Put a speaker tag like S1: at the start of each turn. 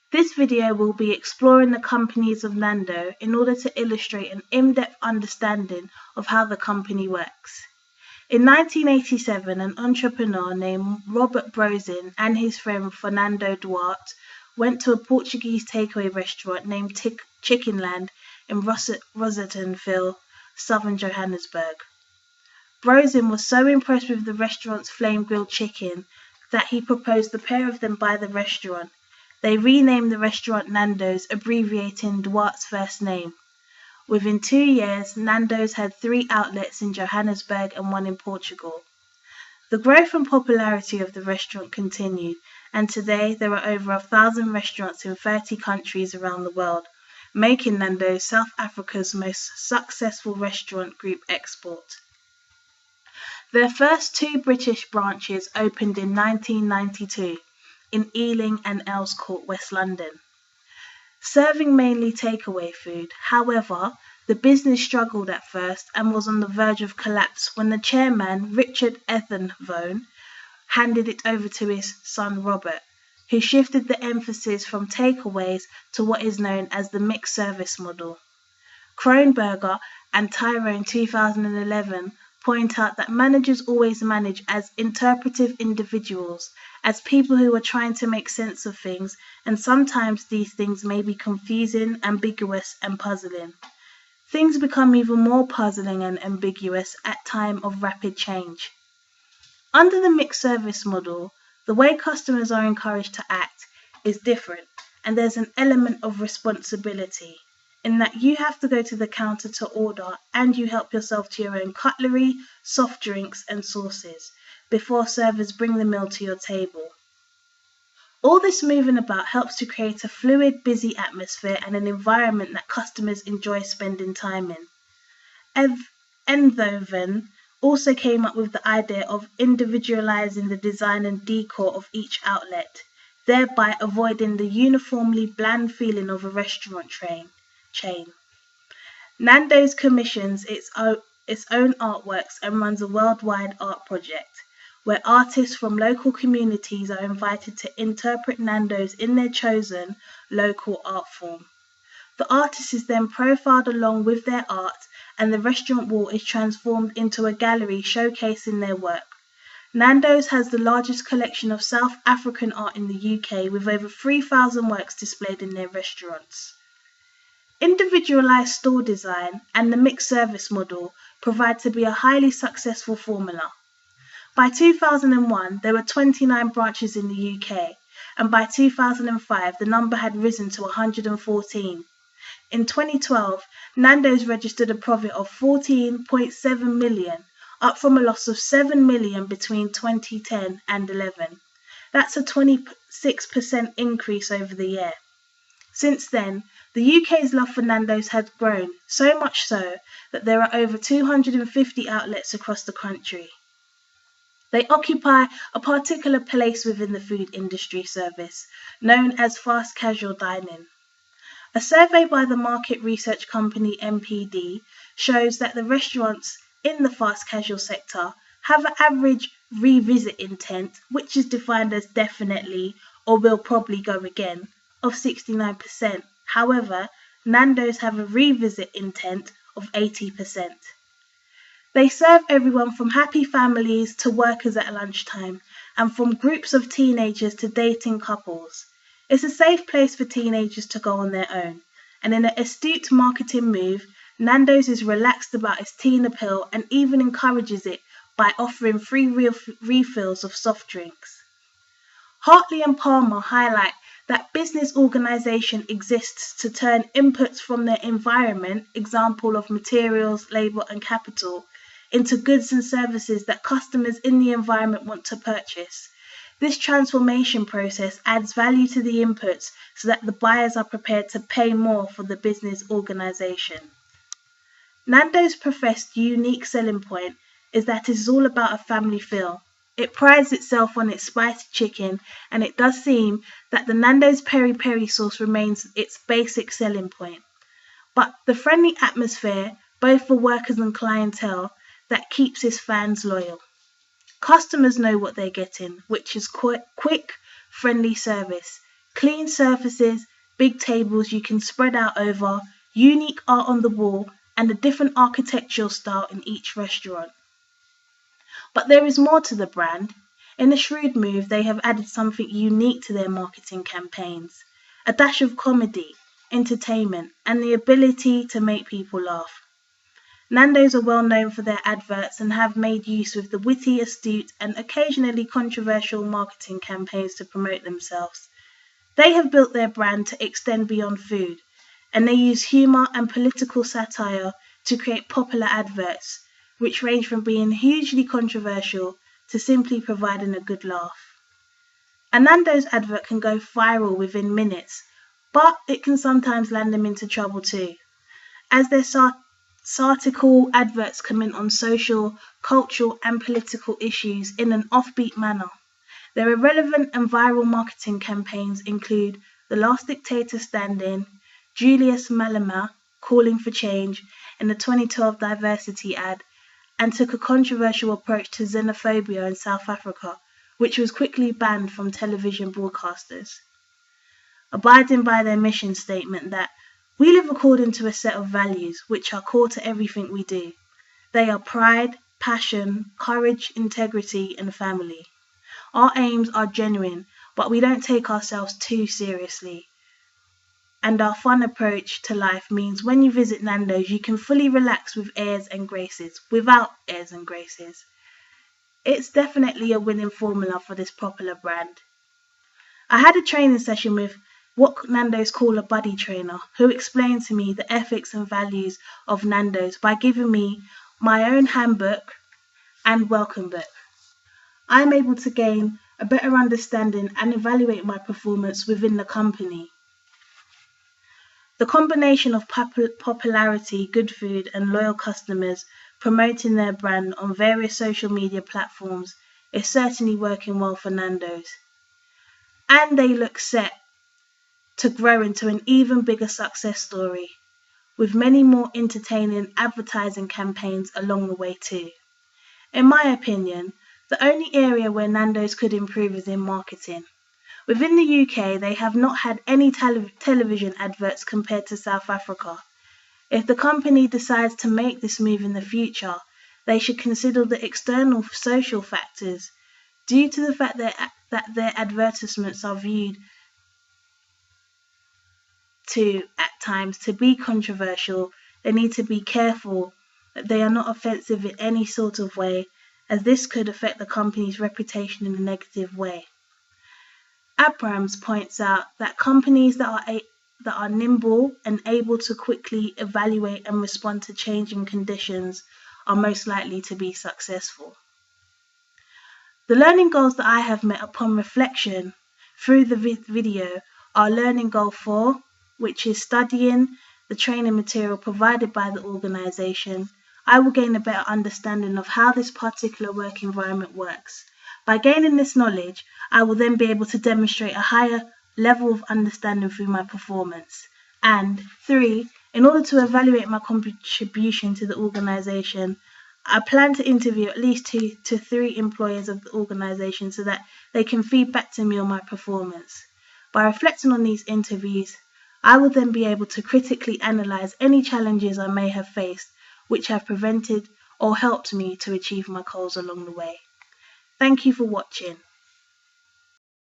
S1: This video will be exploring the companies of Nando in order to illustrate an in-depth understanding of how the company works. In 1987, an entrepreneur named Robert Brozin and his friend Fernando Duarte went to a Portuguese takeaway restaurant named Chickenland in Rosettenville, southern Johannesburg. Brozin was so impressed with the restaurant's flame-grilled chicken that he proposed the pair of them buy the restaurant. They renamed the restaurant Nando's, abbreviating Duarte's first name. Within 2 years, Nando's had 3 outlets in Johannesburg and 1 in Portugal. The growth and popularity of the restaurant continued, and today there are over 1,000 restaurants in 30 countries around the world, making Nando's South Africa's most successful restaurant group export. Their first 2 British branches opened in 1992 in Ealing and Earls Court, West London. Serving mainly takeaway food, however, the business struggled at first and was on the verge of collapse when the chairman, Richard Ethenvone, handed it over to his son Robert, who shifted the emphasis from takeaways to what is known as the mixed service model. Kronberger and Tyrone 2011 point out that managers always manage as interpretive individuals, as people who are trying to make sense of things, and sometimes these things may be confusing, ambiguous, and puzzling. Things become even more puzzling and ambiguous at time of rapid change. Under the mixed service model, the way customers are encouraged to act is different, and there's an element of responsibility, in that you have to go to the counter to order and you help yourself to your own cutlery, soft drinks, and sauces before servers bring the meal to your table. All this moving about helps to create a fluid, busy atmosphere and an environment that customers enjoy spending time in. Ethenvone also came up with the idea of individualizing the design and decor of each outlet, thereby avoiding the uniformly bland feeling of a restaurant chain. Nando's commissions its own artworks and runs a worldwide art project, where artists from local communities are invited to interpret Nando's in their chosen local art form. The artist is then profiled along with their art, and the restaurant wall is transformed into a gallery showcasing their work. Nando's has the largest collection of South African art in the UK, with over 3,000 works displayed in their restaurants. Individualized store design and the mixed service model provide to be a highly successful formula. By 2001, there were 29 branches in the UK, and by 2005, the number had risen to 114. In 2012, Nando's registered a profit of 14.7 million, up from a loss of 7 million between 2010 and 11. That's a 26% increase over the year. Since then, the UK's love for Nando's has grown, so much so that there are over 250 outlets across the country. They occupy a particular place within the food industry service, known as fast casual dining. A survey by the market research company MPD shows that the restaurants in the fast casual sector have an average revisit intent, which is defined as definitely or will probably go again, of 69%. However, Nando's have a revisit intent of 80%. They serve everyone from happy families to workers at lunchtime, and from groups of teenagers to dating couples. It's a safe place for teenagers to go on their own, and in an astute marketing move, Nando's is relaxed about its teen appeal and even encourages it by offering free refills of soft drinks. Hartley and Palmer highlight that business organization exists to turn inputs from their environment, example of materials, labor, and capital, into goods and services that customers in the environment want to purchase. This transformation process adds value to the inputs so that the buyers are prepared to pay more for the business organization. Nando's professed unique selling point is that it is all about a family feel. It prides itself on its spicy chicken, and it does seem that the Nando's peri peri sauce remains its basic selling point. But the friendly atmosphere, both for workers and clientele, that keeps its fans loyal. Customers know what they're getting, which is quick, friendly service, clean surfaces, big tables you can spread out over, unique art on the wall, and a different architectural style in each restaurant. But there is more to the brand. In a shrewd move, they have added something unique to their marketing campaigns: a dash of comedy, entertainment, and the ability to make people laugh. Nando's are well known for their adverts and have made use of the witty, astute, and occasionally controversial marketing campaigns to promote themselves. They have built their brand to extend beyond food, and they use humour and political satire to create popular adverts, which range from being hugely controversial to simply providing a good laugh. A Nando's advert can go viral within minutes, but it can sometimes land them into trouble too, as their satirical adverts comment on social, cultural, and political issues in an offbeat manner. Their irrelevant and viral marketing campaigns include The Last Dictator Standing, Julius Malema calling for change in the 2012 diversity ad, and took a controversial approach to xenophobia in South Africa, which was quickly banned from television broadcasters. Abiding by their mission statement that we live according to a set of values which are core to everything we do. They are pride, passion, courage, integrity, and family. Our aims are genuine, but we don't take ourselves too seriously. And our fun approach to life means when you visit Nando's, you can fully relax with airs and graces, without airs and graces. It's definitely a winning formula for this popular brand. I had a training session with what Nando's call a buddy trainer, who explained to me the ethics and values of Nando's by giving me my own handbook and welcome book. I am able to gain a better understanding and evaluate my performance within the company. The combination of popularity, good food, and loyal customers promoting their brand on various social media platforms is certainly working well for Nando's. And they look set to grow into an even bigger success story, with many more entertaining advertising campaigns along the way too. In my opinion, the only area where Nando's could improve is in marketing. Within the UK, they have not had any television adverts compared to South Africa. If the company decides to make this move in the future, they should consider the external social factors. Due to the fact that their advertisements are viewed at times to be controversial, they need to be careful that they are not offensive in any sort of way, as this could affect the company's reputation in a negative way. Abrams points out that companies that are nimble and able to quickly evaluate and respond to changing conditions are most likely to be successful. The learning goals that I have met upon reflection through the video are learning goal 4, which is studying the training material provided by the organisation. I will gain a better understanding of how this particular work environment works. By gaining this knowledge, I will then be able to demonstrate a higher level of understanding through my performance. And 3, in order to evaluate my contribution to the organisation, I plan to interview at least 2 to 3 employees of the organisation so that they can feed back to me on my performance. By reflecting on these interviews, I will then be able to critically analyse any challenges I may have faced which have prevented or helped me to achieve my goals along the way. Thank you for watching.